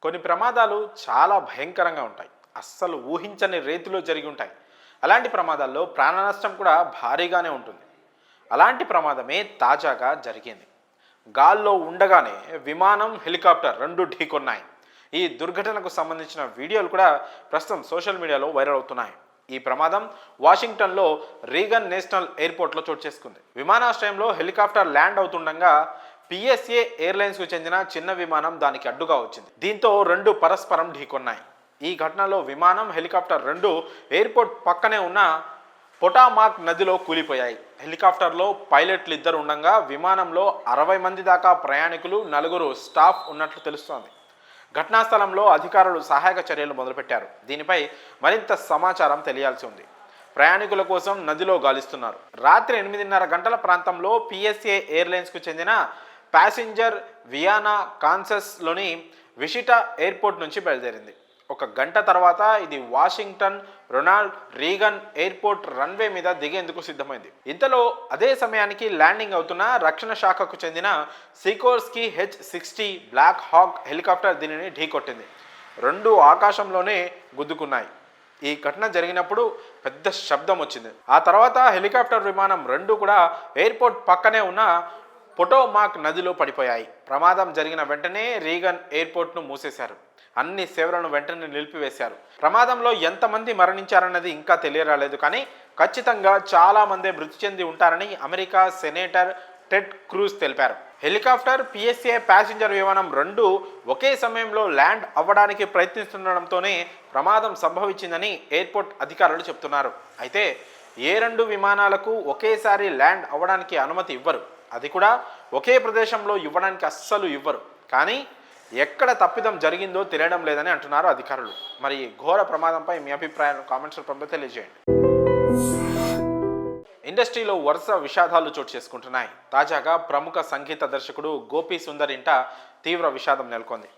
కొన్ని ప్రమాదాలు చాలా భయంకరంగా ఉంటాయి. అస్సలు ఊహించని రీతిలో జరిగి ఉంటాయి. అలాంటి ప్రమాదాల్లో ప్రాణ నష్టం కూడా భారీగానే ఉంటుంది. అలాంటి ప్రమాదమే తాజాగా జరిగింది. గాల్లో ఉండగానే విమానం, హెలికాప్టర్ రెండు ఢీకొన్నాయి. ఈ దుర్ఘటనకు సంబంధించిన వీడియోలు కూడా ప్రస్తుతం సోషల్ మీడియాలో వైరల్ అవుతున్నాయి. ఈ ప్రమాదం వాషింగ్టన్లో రీగన్ నేషనల్ ఎయిర్పోర్ట్లో చోటు చేసుకుంది. విమానాశ్రయంలో హెలికాప్టర్ ల్యాండ్ అవుతుండగా పిఎస్ఏ ఎయిర్లైన్స్కు చెందిన చిన్న విమానం దానికి అడ్డుగా వచ్చింది. దీంతో రెండు పరస్పరం ఢీకొన్నాయి. ఈ ఘటనలో విమానం, హెలికాప్టర్ రెండు ఎయిర్పోర్ట్ పక్కనే ఉన్న పొటామాక్ నదిలో కూలిపోయాయి. హెలికాప్టర్లో పైలట్లు ఇద్దరు ఉండగా విమానంలో 60 మంది దాకా ప్రయాణికులు, 4 స్టాఫ్ ఉన్నట్లు తెలుస్తోంది. ఘటనా స్థలంలో అధికారులు సహాయక చర్యలు మొదలుపెట్టారు. దీనిపై మరింత సమాచారం తెలియాల్సి ఉంది. ప్రయాణికుల కోసం నదిలో గాలిస్తున్నారు. రాత్రి 8:30 గంటల ప్రాంతంలో పిఎస్ఏ ఎయిర్లైన్స్కు చెందిన ప్యాసింజర్ వియానా కాన్సస్లోని విషిటా ఎయిర్పోర్ట్ నుంచి బయలుదేరింది. ఒక గంట తర్వాత ఇది Washington Ronald Reagan airport runway మీద దిగేందుకు సిద్ధమైంది. ఇంతలో అదే సమయానికి ల్యాండింగ్ అవుతున్న రక్షణ శాఖకు చెందిన Sikorsky H-60 black hack helicopter దీనిని ఢీకొట్టింది. రెండు ఆకాశంలోనే గుద్దుకున్నాయి. ఈ ఘటన జరిగినప్పుడు పెద్ద శబ్దం వచ్చింది. ఆ తర్వాత హెలికాప్టర్, విమానం రెండు కూడా ఎయిర్పోర్ట్ పక్కనే ఉన్న పొటోమాక్ నదిలో పడిపోయాయి. ప్రమాదం జరిగిన వెంటనే రీగన్ ఎయిర్పోర్ట్ను మూసేశారు. అన్ని సేవలను వెంటనే నిలిపివేశారు. ప్రమాదంలో ఎంతమంది మరణించారన్నది ఇంకా తెలియరాలేదు, కానీ ఖచ్చితంగా చాలా మంది మృతి చెంది ఉంటారని అమెరికా సెనేటర్ టెడ్ క్రూజ్ తెలిపారు. హెలికాప్టర్, పిఎస్ఏ ప్యాసింజర్ విమానం రెండు ఒకే సమయంలో ల్యాండ్ అవ్వడానికి ప్రయత్నిస్తుండడంతోనే ప్రమాదం సంభవించిందని ఎయిర్పోర్ట్ అధికారులు చెప్తున్నారు. అయితే ఏ రెండు విమానాలకు ఒకేసారి ల్యాండ్ అవ్వడానికి అనుమతి ఇవ్వరు. అది కూడా ఒకే ప్రదేశంలో ఇవ్వడానికి అస్సలు ఇవ్వరు. కానీ ఎక్కడ తప్పిదం జరిగిందో తెలియడం లేదని అంటున్నారు అధికారులు. మరి ఘోర ప్రమాదంపై మీ అభిప్రాయాలను కామెంట్స్ రూపంలో తెలియజేయండి. ఇండస్ట్రీలో వరుస విషాదాలు చోటు చేసుకుంటున్నాయి. తాజాగా ప్రముఖ సంగీత దర్శకుడు గోపి సుందర్ ఇంట తీవ్ర విషాదం నెలకొంది.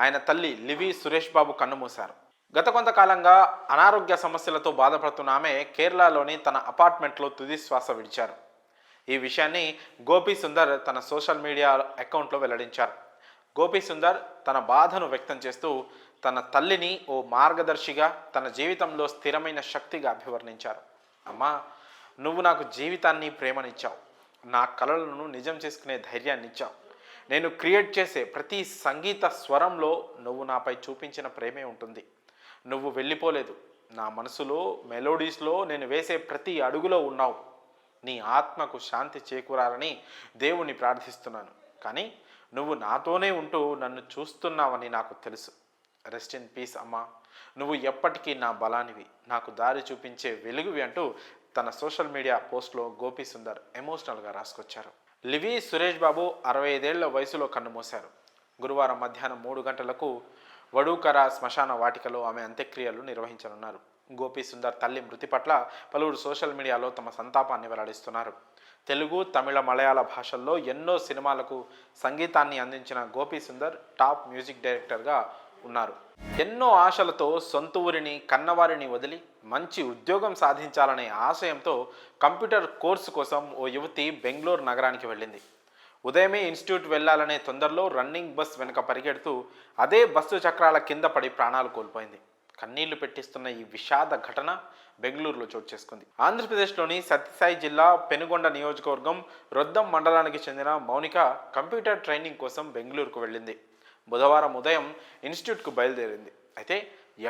ఆయన తల్లి లివి సురేష్ బాబు కన్నుమూశారు. గత కొంతకాలంగా అనారోగ్య సమస్యలతో బాధపడుతున్న ఆమె కేరళలోని తన అపార్ట్మెంట్లో తుది శ్వాస విడిచారు. ఈ విషయాన్ని గోపి సుందర్ తన సోషల్ మీడియా అకౌంట్లో వెల్లడించారు. గోపి సుందర్ తన బాధను వ్యక్తం చేస్తూ తన తల్లిని ఓ మార్గదర్శిగా, తన జీవితంలో స్థిరమైన శక్తిగా అభివర్ణించారు. అమ్మా, నువ్వు నాకు జీవితాన్ని, ప్రేమనిచ్చావు. నా కలలను నిజం చేసుకునే ధైర్యాన్ని ఇచ్చావు. నేను క్రియేట్ చేసే ప్రతి సంగీత స్వరంలో నువ్వు నాపై చూపించిన ప్రేమే ఉంటుంది. నువ్వు వెళ్ళిపోలేదు. నా మనసులో, మెలోడీస్లో నేను వేసే ప్రతి అడుగులో ఉన్నావు. నీ ఆత్మకు శాంతి చేకూరాలని దేవుణ్ణి ప్రార్థిస్తున్నాను. కానీ నువ్వు నాతోనే ఉంటూ నన్ను చూస్తున్నావని నాకు తెలుసు. రెస్ట్ ఇన్ పీస్ అమ్మా. నువ్వు ఎప్పటికీ నా బలానివి, నాకు దారి చూపించే వెలుగువి అంటూ తన సోషల్ మీడియా పోస్ట్లో గోపి సుందర్ ఎమోషనల్గా రాసుకొచ్చారు. లివి సురేష్ బాబు 65 ఏళ్ల వయసులో కన్నుమూశారు. గురువారం మధ్యాహ్నం 3 గంటలకు వడూకర శ్మశాన వాటికలో ఆమె అంత్యక్రియలు నిర్వహించనున్నారు. గోపి సుందర్ తల్లి మృతి పట్ల పలువురు సోషల్ మీడియాలో తమ సంతాపాన్ని వెల్లడిస్తున్నారు. తెలుగు, తమిళ, మలయాళ భాషల్లో ఎన్నో సినిమాలకు సంగీతాన్ని అందించిన గోపి సుందర్ టాప్ మ్యూజిక్ డైరెక్టర్గా ఉన్నారు. ఎన్నో ఆశలతో సొంత ఊరిని, కన్నవారిని వదిలి మంచి ఉద్యోగం సాధించాలనే ఆశయంతో కంప్యూటర్ కోర్సు కోసం ఓ యువతి బెంగళూరు నగరానికి వెళ్ళింది. ఉదయమే ఇన్స్టిట్యూట్ వెళ్లాలనే తొందరలో రన్నింగ్ బస్ వెనుక పరిగెడుతూ అదే బస్సు చక్రాల కింద పడి ప్రాణాలు కోల్పోయింది. కన్నీళ్లు పెట్టిస్తున్న ఈ విషాద ఘటన బెంగళూరులో చోటు చేసుకుంది. ఆంధ్రప్రదేశ్లోని సత్యసాయి జిల్లా పెనుగొండ నియోజకవర్గం రొద్దం మండలానికి చెందిన మౌనిక కంప్యూటర్ ట్రైనింగ్ కోసం బెంగళూరుకు వెళ్ళింది. బుధవారం ఉదయం ఇన్స్టిట్యూట్కు బయలుదేరింది. అయితే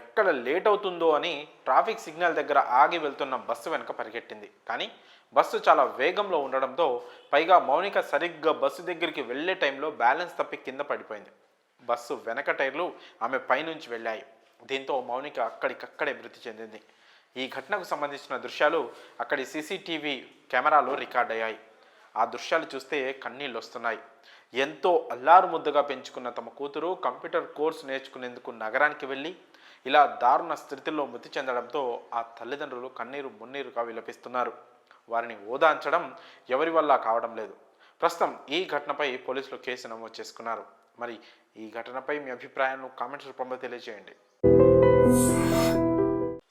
ఎక్కడ లేట్ అవుతుందో అని ట్రాఫిక్ సిగ్నల్ దగ్గర ఆగి వెళ్తున్న బస్సు వెనుక పరిగెట్టింది. కానీ బస్సు చాలా వేగంలో ఉండడంతో, పైగా మౌనిక సరిగ్గా బస్సు దగ్గరికి వెళ్లే టైంలో బ్యాలెన్స్ తప్పి కింద పడిపోయింది. బస్సు వెనక టైర్లు ఆమె పైనుంచి వెళ్ళాయి. దీంతో మౌనిక అక్కడికక్కడే మృతి చెందింది. ఈ ఘటనకు సంబంధించిన దృశ్యాలు అక్కడి సీసీటీవీ కెమెరాలో రికార్డ్ అయ్యాయి. ఆ దృశ్యాలు చూస్తే కన్నీళ్ళు వస్తున్నాయి. ఎంతో అల్లారు ముద్దగా పెంచుకున్న తమ కూతురు కంప్యూటర్ కోర్సు నేర్చుకునేందుకు నగరానికి వెళ్ళి ఇలా దారుణ స్థితిలో మృతి చెందడంతో ఆ తల్లిదండ్రులు కన్నీరు మున్నీరుగా విలపిస్తున్నారు. వారిని ఓదార్చడం ఎవరి వల్ల కావడం లేదు. ప్రస్తుతం ఈ ఘటనపై పోలీసులు కేసు నమోదు చేసుకున్నారు. మరి ఈ ఘటనపై మీ అభిప్రాయాలను కామెంట్స్ రూపంలో తెలియజేయండి.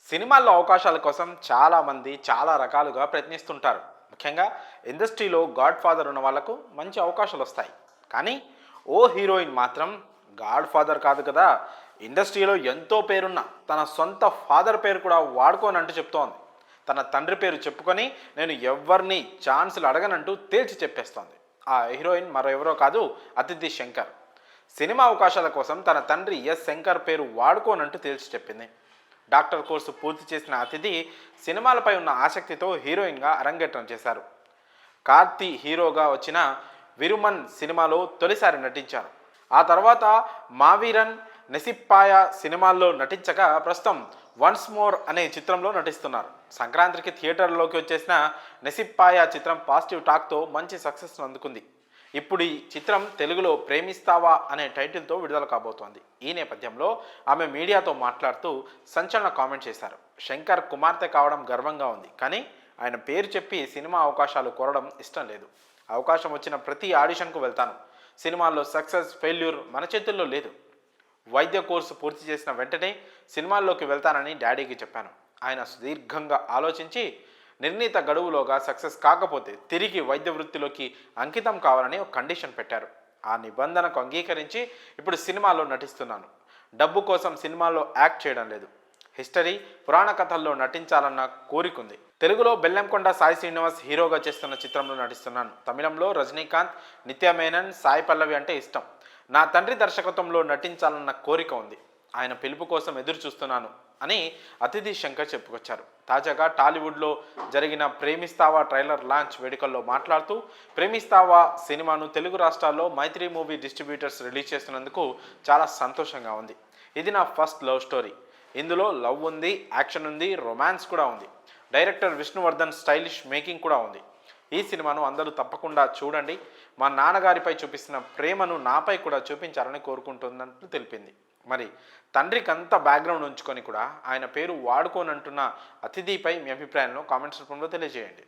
సినిమాల్లో అవకాశాల కోసం చాలామంది చాలా రకాలుగా ప్రయత్నిస్తుంటారు. ముఖ్యంగా ఇండస్ట్రీలో గాడ్ ఫాదర్ ఉన్న వాళ్లకు మంచి అవకాశాలు వస్తాయి. కానీ ఓ హీరోయిన్ మాత్రం గాడ్ ఫాదర్ కాదు కదా, ఇండస్ట్రీలో ఎంతో పేరున్న తన సొంత ఫాదర్ పేరు కూడా వాడుకోనంటూ చెప్తోంది. తన తండ్రి పేరు చెప్పుకొని నేను ఎవరిని ఛాన్సులు అడగనంటూ తేల్చి చెప్పేస్తోంది. ఆ హీరోయిన్ మరో ఎవరో కాదు, అతిథి శంకర్. సినిమా అవకాశాల కోసం తన తండ్రి ఎస్ శంకర్ పేరు వాడుకోనంటూ తేల్చి చెప్పింది. డాక్టర్ కోర్సు పూర్తి చేసిన అతిథి సినిమాలపై ఉన్న ఆసక్తితో హీరోయిన్గా అరంగేట్రం చేశారు. కార్తీ హీరోగా వచ్చిన విరుమన్ సినిమాలో తొలిసారి నటించారు. ఆ తర్వాత మావీరన్, నెసిప్పాయ సినిమాల్లో నటించగా ప్రస్తుతం వన్స్ మోర్ అనే చిత్రంలో నటిస్తున్నారు. సంక్రాంతికి థియేటర్లోకి వచ్చేసిన నెసిప్పాయ చిత్రం పాజిటివ్ టాక్తో మంచి సక్సెస్ అందుకుంది. ఇప్పుడు ఈ చిత్రం తెలుగులో ప్రేమిస్తావా అనే టైటిల్తో విడుదల కాబోతోంది. ఈ నేపథ్యంలో ఆమె మీడియాతో మాట్లాడుతూ సంచలన కామెంట్ చేశారు. శంకర్ కుమార్తె కావడం గర్వంగా ఉంది, కానీ ఆయన పేరు చెప్పి సినిమా అవకాశాలు కోరడం ఇష్టం లేదు. అవకాశం వచ్చిన ప్రతి ఆడిషన్కు వెళ్తాను. సినిమాల్లో సక్సెస్ ఫెయిల్యూర్ మన చేతుల్లో లేదు. వైద్య కోర్సు పూర్తి చేసిన వెంటనే సినిమాల్లోకి వెళ్తానని డాడీకి చెప్పాను. ఆయన సుదీర్ఘంగా ఆలోచించి నిర్ణీత గడువులోగా సక్సెస్ కాకపోతే తిరిగి వైద్య వృత్తిలోకి అంకితం కావాలని ఒక కండిషన్ పెట్టారు. ఆ నిబంధనకు అంగీకరించి ఇప్పుడు సినిమాలో నటిస్తున్నాను. డబ్బు కోసం సినిమాల్లో యాక్ట్ చేయడం లేదు. హిస్టరీ, పురాణ కథల్లో నటించాలన్న కోరికుంది. తెలుగులో బెల్లంకొండ సాయి శ్రీనివాస్ హీరోగా చేస్తున్న చిత్రంలో నటిస్తున్నాను. తమిళంలో రజనీకాంత్, నిత్య మేనన్, సాయి పల్లవి అంటే ఇష్టం. నా తండ్రి దర్శకత్వంలో నటించాలన్న కోరిక ఉంది. ఆయన పిలుపు కోసం ఎదురు చూస్తున్నాను అని అతిథి శంకర్ చెప్పుకొచ్చారు. తాజాగా టాలీవుడ్లో జరిగిన ప్రేమిస్తావా ట్రైలర్ లాంచ్ వేడుకల్లో మాట్లాడుతూ ప్రేమిస్తావా సినిమాను తెలుగు రాష్ట్రాల్లో మైత్రి మూవీ డిస్ట్రిబ్యూటర్స్ రిలీజ్ చేస్తున్నందుకు చాలా సంతోషంగా ఉంది. ఇది నా ఫస్ట్ లవ్ స్టోరీ. ఇందులో లవ్ ఉంది, యాక్షన్ ఉంది, రొమాన్స్ కూడా ఉంది. డైరెక్టర్ విష్ణువర్ధన్ స్టైలిష్ మేకింగ్ కూడా ఉంది. ఈ సినిమాను అందరూ తప్పకుండా చూడండి. మా నాన్నగారిపై చూపిస్తున్న ప్రేమను నాపై కూడా చూపించాలని కోరుకుంటున్నట్లు తెలిపింది. మరి తండ్రికి అంత బ్యాక్గ్రౌండ్ ఉంచుకొని కూడా ఆయన పేరు వాడుకోనంటున్న అతిథిపై మీ అభిప్రాయంలో కామెంట్స్ రూపంలో తెలియజేయండి.